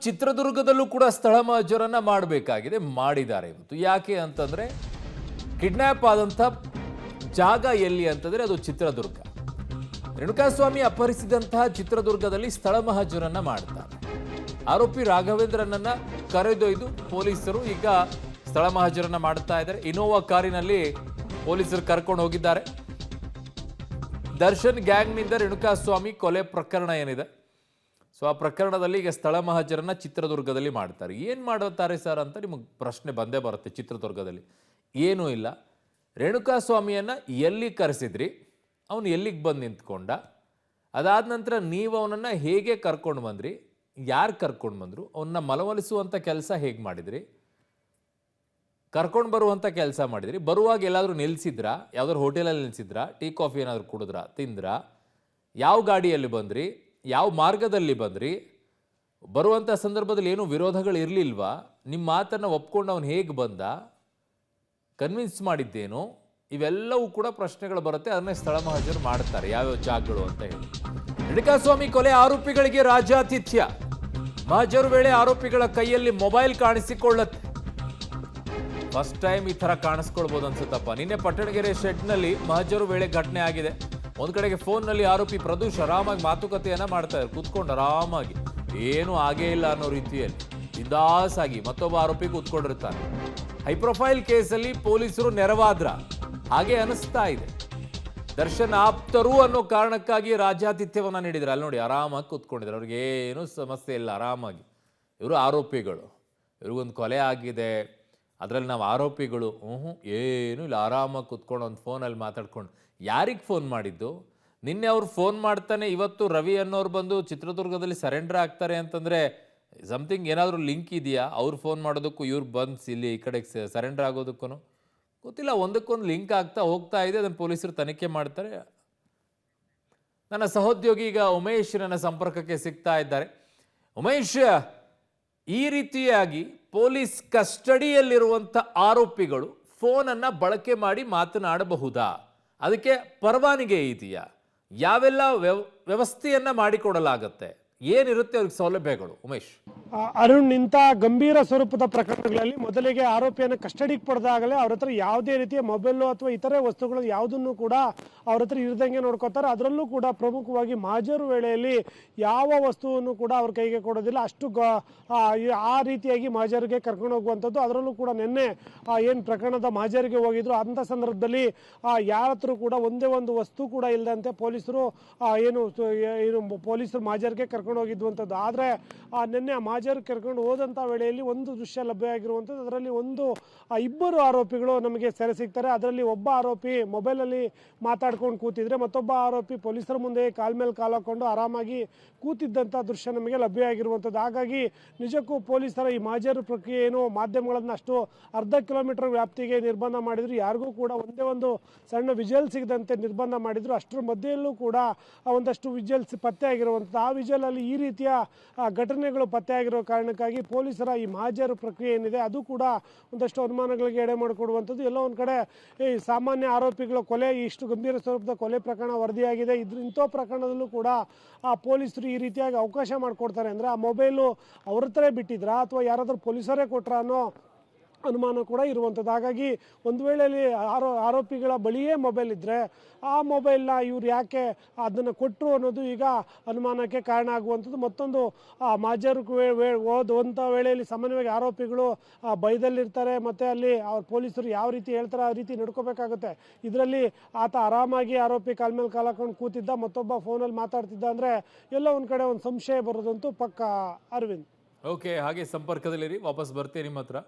ಚಿತ್ರದುರ್ಗದಲ್ಲೂ ಕೂಡ ಸ್ಥಳ ಮಹಜರನ್ನ ಮಾಡಬೇಕಾಗಿದೆ, ಮಾಡಿದ್ದಾರೆ ಇವತ್ತು. ಯಾಕೆ ಅಂತಂದ್ರೆ ಕಿಡ್ನಾಪ್ ಆದಂಥ ಜಾಗ ಎಲ್ಲಿ ಅಂತಂದ್ರೆ ಅದು ಚಿತ್ರದುರ್ಗ. ರೇಣುಕಾಸ್ವಾಮಿ ಅಪಹರಿಸಿದಂತಹ ಚಿತ್ರದುರ್ಗದಲ್ಲಿ ಸ್ಥಳ ಮಹಜರನ್ನ ಮಾಡ್ತಾರೆ. ಆರೋಪಿ ರಾಘವೇಂದ್ರನನ್ನ ಕರೆದೊಯ್ದು ಪೊಲೀಸರು ಈಗ ಸ್ಥಳ ಮಹಜರನ್ನ ಮಾಡ್ತಾ ಇದ್ದಾರೆ. ಇನೋವಾ ಕಾರಿನಲ್ಲಿ ಪೊಲೀಸರು ಕರ್ಕೊಂಡು ಹೋಗಿದ್ದಾರೆ. ದರ್ಶನ್ ಗ್ಯಾಂಗ್ನಿಂದ ರೇಣುಕಾಸ್ವಾಮಿ ಕೊಲೆ ಪ್ರಕರಣ ಏನಿದೆ, ಸೊ ಆ ಪ್ರಕರಣದಲ್ಲಿ ಈಗ ಸ್ಥಳ ಮಹಜರನ್ನ ಚಿತ್ರದುರ್ಗದಲ್ಲಿ ಮಾಡ್ತಾರೆ. ಏನು ಮಾಡುತ್ತಾರೆ ಸರ್ ಅಂತ ನಿಮಗೆ ಪ್ರಶ್ನೆ ಬಂದೇ ಬರುತ್ತೆ. ಚಿತ್ರದುರ್ಗದಲ್ಲಿ ಏನೂ ಇಲ್ಲ. ರೇಣುಕಾಸ್ವಾಮಿಯನ್ನು ಎಲ್ಲಿ ಕರೆಸಿದ್ರಿ, ಅವನು ಎಲ್ಲಿಗೆ ಬಂದು ನಿಂತ್ಕೊಂಡ, ಅದಾದ ನಂತರ ನೀವು ಅವನನ್ನು ಹೇಗೆ ಕರ್ಕೊಂಡು ಬಂದ್ರಿ, ಯಾರು ಕರ್ಕೊಂಡು ಬಂದರು, ಅವನ್ನ ಮಲಮಲಿಸುವಂಥ ಕೆಲಸ ಹೇಗೆ ಮಾಡಿದ್ರಿ, ಕರ್ಕೊಂಡು ಬರುವಂಥ ಕೆಲಸ ಮಾಡಿದ್ರಿ, ಬರುವಾಗ ಎಲ್ಲಾದರೂ ನಿಲ್ಲಿಸಿದ್ರಾ, ಯಾವ್ದಾದ್ರು ಹೋಟೆಲಲ್ಲಿ ನಿಲ್ಲಿಸಿದ್ರಾ, ಟೀ ಕಾಫಿ ಏನಾದರೂ ಕುಡಿದ್ರಾ, ತಿಂದ್ರಾ, ಯಾವ ಗಾಡಿಯಲ್ಲಿ ಬಂದ್ರಿ, ಯಾವ ಮಾರ್ಗದಲ್ಲಿ ಬಂದ್ರಿ, ಬರುವಂಥ ಸಂದರ್ಭದಲ್ಲಿ ಏನೂ ವಿರೋಧಗಳು ಇರಲಿಲ್ವಾ, ನಿಮ್ಮ ಮಾತನ್ನು ಒಪ್ಕೊಂಡು ಅವನು ಹೇಗೆ ಬಂದ, ಕನ್ವಿನ್ಸ್ ಮಾಡಿದ್ದೇನು, ಇವೆಲ್ಲವೂ ಕೂಡ ಪ್ರಶ್ನೆಗಳು ಬರುತ್ತೆ. ಅದನ್ನೇ ಸ್ಥಳ ಮಹಜರು ಮಾಡ್ತಾರೆ, ಯಾವ್ಯಾವ ಜಾಗಗಳು ಅಂತ ಹೇಳಿ. ರೇಣುಕಾಸ್ವಾಮಿ ಕೊಲೆ ಆರೋಪಿಗಳಿಗೆ ರಾಜಾತಿಥ್ಯ. ಮಹಜರು ವೇಳೆ ಆರೋಪಿಗಳ ಕೈಯಲ್ಲಿ ಮೊಬೈಲ್ ಕಾಣಿಸಿಕೊಳ್ಳುತ್ತೆ. ಫಸ್ಟ್ ಟೈಮ್ ಈ ಥರ ಕಾಣಿಸ್ಕೊಳ್ಬೋದು ಅನ್ಸುತ್ತಪ್ಪ. ನಿನ್ನೆ ಪಟ್ಟಣಗೆರೆ ಶೆಡ್ನಲ್ಲಿ ಮಹಜರು ವೇಳೆ ಘಟನೆ ಆಗಿದೆ. ಒಂದು ಕಡೆಗೆ ಫೋನ್ನಲ್ಲಿ ಆರೋಪಿ ಪ್ರದೂಷ್ ಆರಾಮಾಗಿ ಮಾತುಕತೆಯನ್ನ ಮಾಡ್ತಾ ಇದ್ದಾರೆ, ಕೂತ್ಕೊಂಡು ಆರಾಮಾಗಿ, ಏನೂ ಆಗೇ ಇಲ್ಲ ಅನ್ನೋ ರೀತಿಯಲ್ಲಿ ಬಿಂದಾಸಾಗಿ. ಮತ್ತೊಬ್ಬ ಆರೋಪಿ ಕೂತ್ಕೊಂಡಿರ್ತಾನೆ. ಹೈ ಪ್ರೊಫೈಲ್ ಕೇಸಲ್ಲಿ ಪೊಲೀಸರು ನೆರವಾದ್ರ ಹಾಗೆ ಅನಿಸ್ತಾ ಇದೆ. ದರ್ಶನ್ ಆಪ್ತರು ಅನ್ನೋ ಕಾರಣಕ್ಕಾಗಿ ರಾಜ್ಯಾತಿಥ್ಯವನ್ನ ನೀಡಿದ್ರು. ಅಲ್ಲಿ ನೋಡಿ ಆರಾಮಾಗಿ ಕೂತ್ಕೊಂಡಿದ್ದಾರೆ, ಅವ್ರಿಗೆ ಏನೂ ಸಮಸ್ಯೆ ಇಲ್ಲ, ಆರಾಮಾಗಿ. ಇವರು ಆರೋಪಿಗಳು, ಇವ್ರಿಗೊಂದು ಕೊಲೆ ಆಗಿದೆ, ಅದರಲ್ಲಿ ನಾವು ಆರೋಪಿಗಳು, ಏನೂ ಇಲ್ಲ, ಆರಾಮಾಗಿ ಕೂತ್ಕೊಂಡು ಒಂದು ಫೋನಲ್ಲಿ ಮಾತಾಡ್ಕೊಂಡು. ಯಾರಿಗೆ ಫೋನ್ ಮಾಡಿದ್ದು? ನಿನ್ನೆ ಅವ್ರು ಫೋನ್ ಮಾಡ್ತಾನೆ, ಇವತ್ತು ರವಿ ಅನ್ನೋರು ಬಂದು ಚಿತ್ರದುರ್ಗದಲ್ಲಿ ಸರೆಂಡರ್ ಆಗ್ತಾರೆ ಅಂತಂದರೆ ಸಮಥಿಂಗ್ ಏನಾದರೂ ಲಿಂಕ್ ಇದೆಯಾ? ಅವ್ರು ಫೋನ್ ಮಾಡೋದಕ್ಕೂ ಇವ್ರು ಬಂದು ಇಲ್ಲಿ ಈ ಕಡೆಗೆ ಸರೆಂಡರ್ ಆಗೋದಕ್ಕೂ ಗೊತ್ತಿಲ್ಲ. ಒಂದಕ್ಕೊಂದು ಲಿಂಕ್ ಆಗ್ತಾ ಹೋಗ್ತಾ ಇದೆ. ಅದನ್ನು ಪೊಲೀಸರು ತನಿಖೆ ಮಾಡ್ತಾರೆ. ನನ್ನ ಸಹೋದ್ಯೋಗಿ ಈಗ ಉಮೇಶ್ ನನ್ನ ಸಂಪರ್ಕಕ್ಕೆ ಸಿಗ್ತಾ ಇದ್ದಾರೆ. ಉಮೇಶ್, ಈ ರೀತಿಯಾಗಿ ಪೊಲೀಸ್ ಕಸ್ಟಡಿಯಲ್ಲಿರುವಂಥ ಆರೋಪಿಗಳು ಫೋನನ್ನು ಬಳಕೆ ಮಾಡಿ ಮಾತನಾಡಬಹುದಾ? ಅದಕ್ಕೆ ಪರವಾನಿಗೆ ಇದೆಯಾ? ಯಾವೆಲ್ಲ ವ್ಯವಸ್ಥೆಯನ್ನ ಮಾಡಿಕೊಡಲಾಗತ್ತೆ? ಏನಿರುತ್ತೆ ಅವ್ರಿಗೆ ಸೌಲಭ್ಯಗಳು? ಉಮೇಶ್. ಅರುಣ್, ಇಂಥ ಗಂಭೀರ ಸ್ವರೂಪದ ಪ್ರಕರಣಗಳಲ್ಲಿ ಮೊದಲಿಗೆ ಆರೋಪಿಯನ್ನು ಕಸ್ಟಡಿಗೆ ಪಡೆದಾಗಲೇ ಅವ್ರ ಹತ್ರ ಯಾವುದೇ ರೀತಿಯ ಮೊಬೈಲು ಅಥವಾ ಇತರೆ ವಸ್ತುಗಳು ಯಾವುದನ್ನು ಕೂಡ ಅವ್ರ ಹತ್ರ ಇರದಂಗೆ ನೋಡ್ಕೋತಾರೆ. ಅದರಲ್ಲೂ ಕೂಡ ಪ್ರಮುಖವಾಗಿ ಮಹಜರು ವೇಳೆಯಲ್ಲಿ ಯಾವ ವಸ್ತುವನ್ನು ಕೂಡ ಅವ್ರ ಕೈಗೆ ಕೊಡೋದಿಲ್ಲ. ಅಷ್ಟು ಆ ರೀತಿಯಾಗಿ ಮಹಜರಿಗೆ ಕರ್ಕೊಂಡು ಹೋಗುವಂಥದ್ದು. ಅದರಲ್ಲೂ ಕೂಡ ನಿನ್ನೆ ಏನು ಪ್ರಕರಣದ ಮಹಜರಿಗೆ ಹೋಗಿದ್ರು, ಅಂಥ ಸಂದರ್ಭದಲ್ಲಿ ಯಾರ ಹತ್ರ ಕೂಡ ಒಂದೇ ಒಂದು ವಸ್ತು ಕೂಡ ಇಲ್ಲದಂತೆ ಪೊಲೀಸರು ಪೊಲೀಸರು ಮಹಜರಿಗೆ ಕರ್ಕೊಂಡು ಹೋಗಿದ್ದುವಂಥದ್ದು. ಆದರೆ ನಿನ್ನೆ ಮಹಜರ್ ಕರ್ಕೊಂಡು ಹೋದಂಥ ವೇಳೆಯಲ್ಲಿ ಒಂದು ದೃಶ್ಯ ಲಭ್ಯ ಆಗಿರುವಂಥದ್ದು. ಅದರಲ್ಲಿ ಇಬ್ಬರು ಆರೋಪಿಗಳು ನಮಗೆ ಸೆರೆ ಸಿಗ್ತಾರೆ. ಅದರಲ್ಲಿ ಒಬ್ಬ ಆರೋಪಿ ಮೊಬೈಲಲ್ಲಿ ಮಾತಾಡ್ಕೊಂಡು ಕೂತಿದ್ರೆ, ಮತ್ತೊಬ್ಬ ಆರೋಪಿ ಪೊಲೀಸರ ಮುಂದೆ ಕಾಲ್ ಮೇಲೆ ಕಾಲು ಹಾಕೊಂಡು ಆರಾಮಾಗಿ ಕೂತಿದ್ದಂಥ ದೃಶ್ಯ ನಮಗೆ ಲಭ್ಯ ಆಗಿರುವಂಥದ್ದು. ಹಾಗಾಗಿ ನಿಜಕ್ಕೂ ಪೊಲೀಸರ ಈ ಮಹಜರು ಪ್ರಕ್ರಿಯೆ ಏನು ಮಾಧ್ಯಮಗಳನ್ನು ಅಷ್ಟು ಅರ್ಧ ಕಿಲೋಮೀಟರ್ ವ್ಯಾಪ್ತಿಗೆ ನಿರ್ಬಂಧ ಮಾಡಿದ್ರು, ಯಾರಿಗೂ ಕೂಡ ಒಂದೇ ಒಂದು ಸಣ್ಣ ವಿಜುವಲ್ ಸಿಗದಂತೆ ನಿರ್ಬಂಧ ಮಾಡಿದ್ರು. ಅಷ್ಟರ ಮಧ್ಯೆಯಲ್ಲೂ ಕೂಡ ಒಂದಷ್ಟು ವಿಜುವಲ್ಸ್ ಪತ್ತೆ ಆಗಿರುವಂಥದ್ದು. ಆ ವಿಜುವಲಲ್ಲಿ ಈ ರೀತಿಯ ಘಟನೆಗಳು ಪತ್ತೆ ಆಗಿರೋ ಕಾರಣಕ್ಕಾಗಿ ಪೊಲೀಸರ ಈ ಮಹಜರು ಪ್ರಕ್ರಿಯೆ ಏನಿದೆ ಅದು ಕೂಡ ಒಂದಷ್ಟು ಅನುಮಾನಗಳಿಗೆ ಎಡೆ ಮಾಡಿಕೊಡುವಂಥದ್ದು. ಎಲ್ಲೋ ಒಂದು ಕಡೆ ಈ ಸಾಮಾನ್ಯ ಆರೋಪಿಗಳ ಕೊಲೆ, ಇಷ್ಟು ಗಂಭೀರ ಸ್ವರೂಪದ ಕೊಲೆ ಪ್ರಕರಣ ವರದಿಯಾಗಿದೆ. ಇಂಥ ಪ್ರಕರಣದಲ್ಲೂ ಕೂಡ ಪೊಲೀಸರು ಈ ರೀತಿಯಾಗಿ ಅವಕಾಶ ಮಾಡಿಕೊಡ್ತಾರೆ ಅಂದರೆ ಆ ಮೊಬೈಲು ಅವ್ರ ಹತ್ರ ಬಿಟ್ಟಿದ್ರಾ ಅಥವಾ ಯಾರಾದರೂ ಪೊಲೀಸರೇ ಕೊಟ್ರ ಅನ್ನೋ ಅನುಮಾನ ಕೂಡ ಇರುವಂಥದ್ದು. ಹಾಗಾಗಿ ಒಂದು ವೇಳೆಯಲ್ಲಿ ಆರೋಪಿಗಳ ಬಳಿಯೇ ಮೊಬೈಲ್ ಇದ್ದರೆ ಆ ಮೊಬೈಲ್ನ ಇವ್ರು ಯಾಕೆ ಅದನ್ನು ಕೊಟ್ಟರು ಅನ್ನೋದು ಈಗ ಅನುಮಾನಕ್ಕೆ ಕಾರಣ ಆಗುವಂಥದ್ದು. ಮತ್ತೊಂದು ಮಹಜರು ಓದುವಂಥ ವೇಳೆಯಲ್ಲಿ ಸಾಮಾನ್ಯವಾಗಿ ಆರೋಪಿಗಳು ಭಯದಲ್ಲಿರ್ತಾರೆ, ಮತ್ತು ಅಲ್ಲಿ ಅವ್ರ ಪೊಲೀಸರು ಯಾವ ರೀತಿ ಹೇಳ್ತಾರೆ ಆ ರೀತಿ ನಡ್ಕೋಬೇಕಾಗುತ್ತೆ. ಇದರಲ್ಲಿ ಆತ ಆರಾಮಾಗಿ ಆರೋಪಿ ಕಾಲ ಮೇಲೆ ಕಾಲು ಹಾಕೊಂಡು ಕೂತಿದ್ದ, ಮತ್ತೊಬ್ಬ ಫೋನಲ್ಲಿ ಮಾತಾಡ್ತಿದ್ದ ಅಂದರೆ ಎಲ್ಲ ಒಂದು ಕಡೆ ಒಂದು ಸಂಶಯ ಬರೋದಂತೂ ಪಕ್ಕ. ಅರವಿಂದ್. ಓಕೆ, ಹಾಗೆ ಸಂಪರ್ಕದಲ್ಲಿರಿ, ವಾಪಸ್ ಬರ್ತೀನಿ ನಿಮ್ಮ ಹತ್ರ.